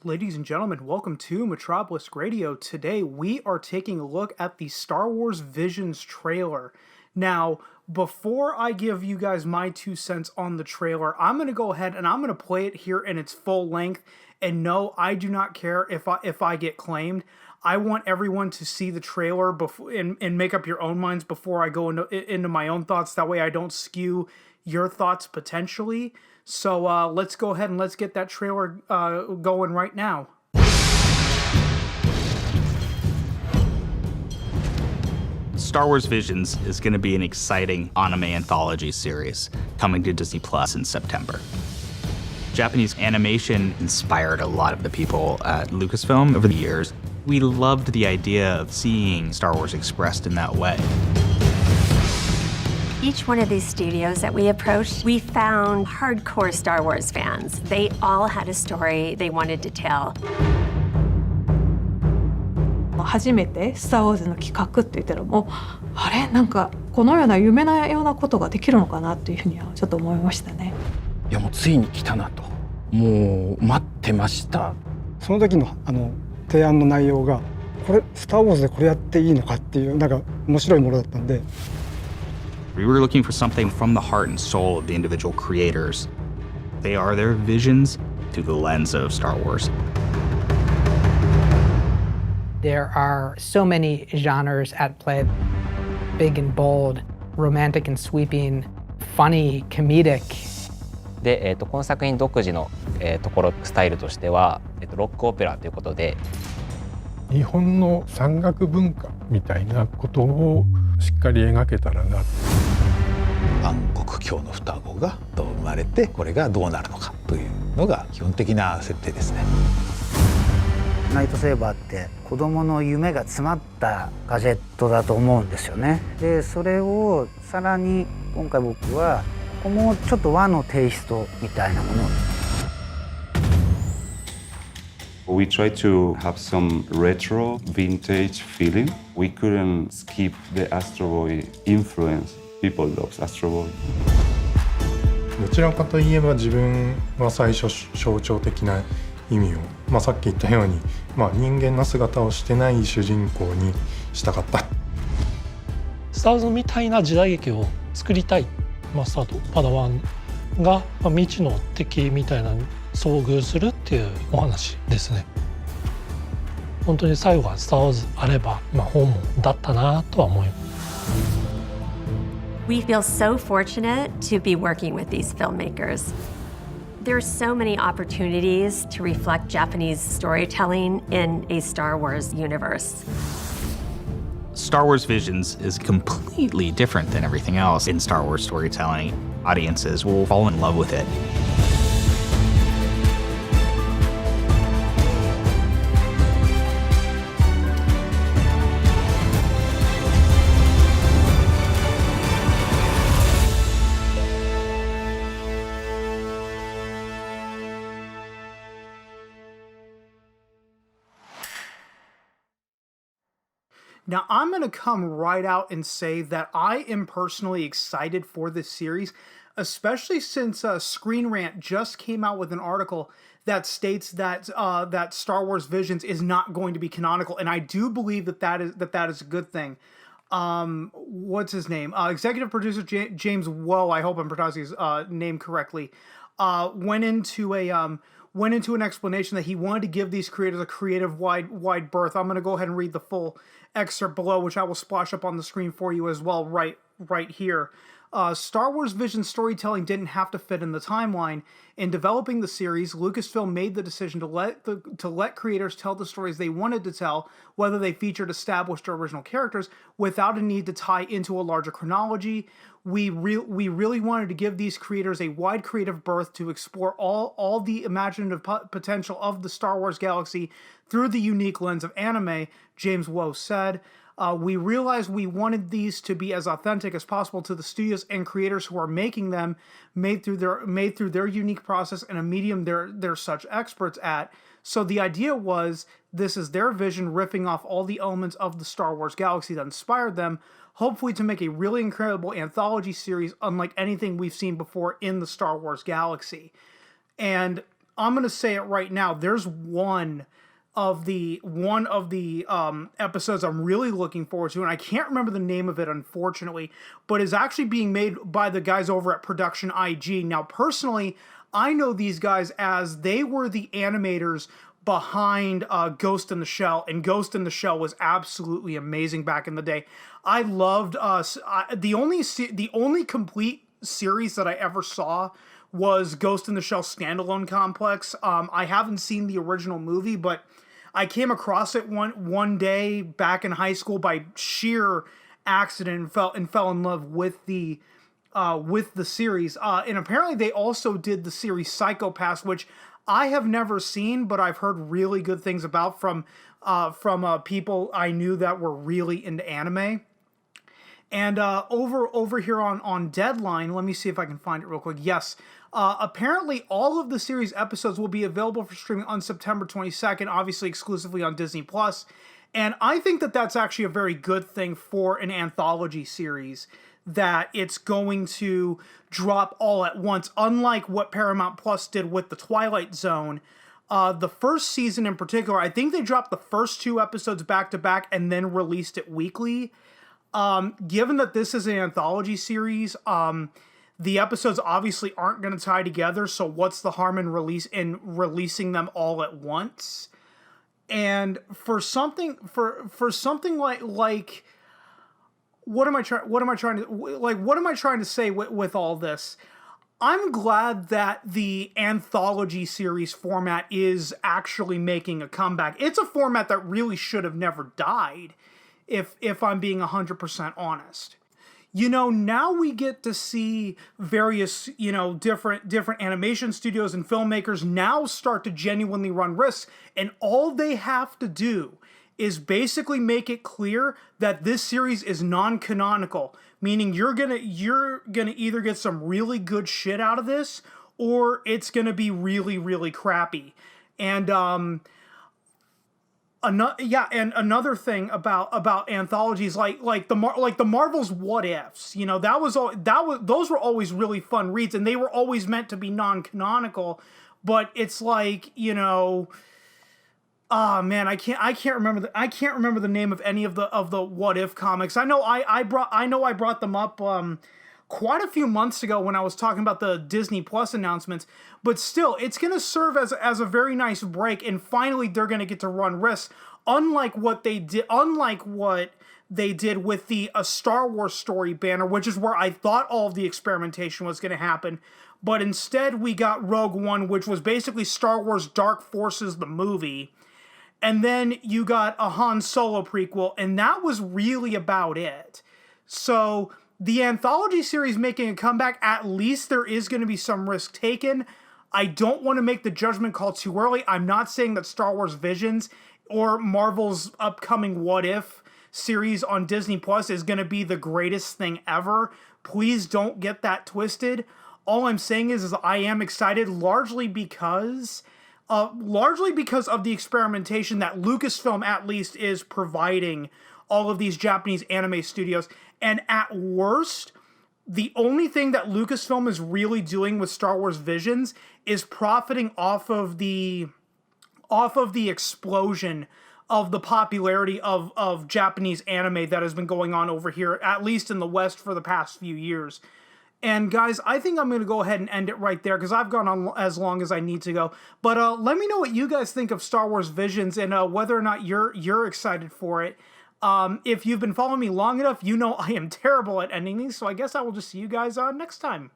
Ladies and gentlemen, welcome to Metropolis Radio. Today we are taking a look at the Star Wars Visions trailer. Now, before I give you guys my 2 cents on the trailer, I'm going to go ahead and I'm going to play it here in its full length. And no, I do not care if I get claimed. I want everyone to see the trailer before and make up your own minds before I go into my own thoughts. That way I don't skew your thoughts potentially. So let's go ahead and let's get that trailer going right now. Star Wars Visions is going to be an exciting anime anthology series coming to Disney Plus in September. Japanese animation inspired a lot of the people at Lucasfilm over the years. We loved the idea of seeing Star Wars expressed in that way. Each one of these studios that we approached, we found hardcore Star Wars fans. They all had a story they wanted to tell. 初めてスター・ウォーズの企画って言ったらもうあれなんかこのような夢のようなことができるのかなというふうにはちょっと思いましたね。いやもうついに来たなと、もう待ってました。その時の提案の内容がこれスター・ウォーズでこれやっていいのかっていうなんか面白いものだったんで。We were looking for something from the heart and soul of the individual creators. They are their visions through the lens of Star Wars. There are so many genres at play. Big and bold, romantic and sweeping, funny, comedic. で、この作品独自の、ところスタイルとしては、ロックオペラということで日本の山岳文化みたいなことをしっかり描けたらな。万国教の双子が生まれてこれがどうなるのかというのが基本的な設定ですね。ライトセーバーって子供の夢が詰まったガジェットだと思うんですよね。でそれをさらに今回僕はもうちょっと和のテイストみたいなものを。We tried to have some retro vintage feeling. We couldn't skip the Astro Boy influence. People love Astro Boy. どちらかといえば自分は最初象徴的な意味を、さっき言ったように、人間の姿をしてない主人公にしたかった。スター・ウォーズみたいな時代劇を作りたいマスターとパダワンが未知の敵みたいなに遭遇するっていうお話ですね。本当に最後はスター・ウォーズあれば、本望だったなとは思います。We feel so fortunate to be working with these filmmakers. There are so many opportunities to reflect Japanese storytelling in a Star Wars universe. Star Wars Visions is completely different than everything else in Star Wars storytelling. Audiences will fall in love with it. Now, I'm going to come right out and say that I am personally excited for this series, especially since Screenrant just came out with an article that states that that Star Wars Visions is not going to be canonical, and I do believe that is a good thing. What's his name? Executive producer James Woe, I hope I'm pronouncing his name correctly, went into an explanation that he wanted to give these creators a creative wide berth. I'm going to go ahead and read the full excerpt below, which I will splash up on the screen for you as well right here. Star Wars Vision storytelling didn't have to fit in the timeline. In developing the series, Lucasfilm made the decision to let creators tell the stories they wanted to tell, whether they featured established or original characters, without a need to tie into a larger chronology. We really wanted to give these creators a wide creative berth to explore all the imaginative potential of the Star Wars galaxy through the unique lens of anime, James Woe said. We realized we wanted these to be as authentic as possible to the studios and creators who are making them, made through their unique process and a medium they're such experts at. So the idea was, this is their vision riffing off all the elements of the Star Wars galaxy that inspired them, hopefully to make a really incredible anthology series unlike anything we've seen before in the Star Wars galaxy. And I'm gonna say it right now. There's one of the episodes I'm really looking forward to, and I can't remember the name of it, unfortunately, but is actually being made by the guys over at Production IG. Now, personally, I know these guys as they were the animators behind Ghost in the Shell, and Ghost in the Shell was absolutely amazing back in the day. I loved the only complete series that I ever saw was Ghost in the Shell Standalone Complex. I haven't seen the original movie, but I came across it one day back in high school by sheer accident and fell in love with the series. And apparently they also did the series Psycho-Pass, which I have never seen, but I've heard really good things about from people I knew that were really into anime. And over here on Deadline, let me see if I can find it real quick. Yes, apparently all of the series episodes will be available for streaming on September 22nd, obviously exclusively on Disney+. And I think that that's actually a very good thing for an anthology series, that it's going to drop all at once, unlike what Paramount Plus did with The Twilight Zone. The first season in particular, I think they dropped the first 2 episodes back to back and then released it weekly. Given that this is an anthology series, the episodes obviously aren't going to tie together, so what's the harm in releasing them all at once? And for something like what am I trying to say with all this? I'm glad that the anthology series format is actually making a comeback. It's a format that really should have never died, if I'm being 100% honest. Now we get to see various, different animation studios and filmmakers now start to genuinely run risks, and all they have to do is basically make it clear that this series is non-canonical, meaning you're gonna either get some really good shit out of this, or it's gonna be really, really crappy. And another thing about anthologies like the Marvel's What Ifs, those were always really fun reads, and they were always meant to be non-canonical, but it's like, oh man, I can't remember the name of any of the What If comics. I know I brought them up quite a few months ago when I was talking about the Disney Plus announcements, but still, it's going to serve as a very nice break, and finally they're going to get to run risks, unlike what they did with the Star Wars story banner, which is where I thought all of the experimentation was going to happen, but instead we got Rogue One, which was basically Star Wars Dark Forces the movie, and then you got a Han Solo prequel, and that was really about it. So the anthology series making a comeback, at least there is going to be some risk taken. I don't want to make the judgment call too early. I'm not saying that Star Wars Visions or Marvel's upcoming What If series on Disney Plus is going to be the greatest thing ever. Please don't get that twisted. All I'm saying is I am excited, largely because of the experimentation that Lucasfilm at least is providing all of these Japanese anime studios. And at worst, the only thing that Lucasfilm is really doing with Star Wars Visions is profiting off of the explosion of the popularity of Japanese anime that has been going on over here, at least in the West, for the past few years. And guys, I think I'm going to go ahead and end it right there, because I've gone on as long as I need to go. But let me know what you guys think of Star Wars Visions, and whether or not you're excited for it. If you've been following me long enough, you know I am terrible at ending these, so I guess I will just see you guys next time.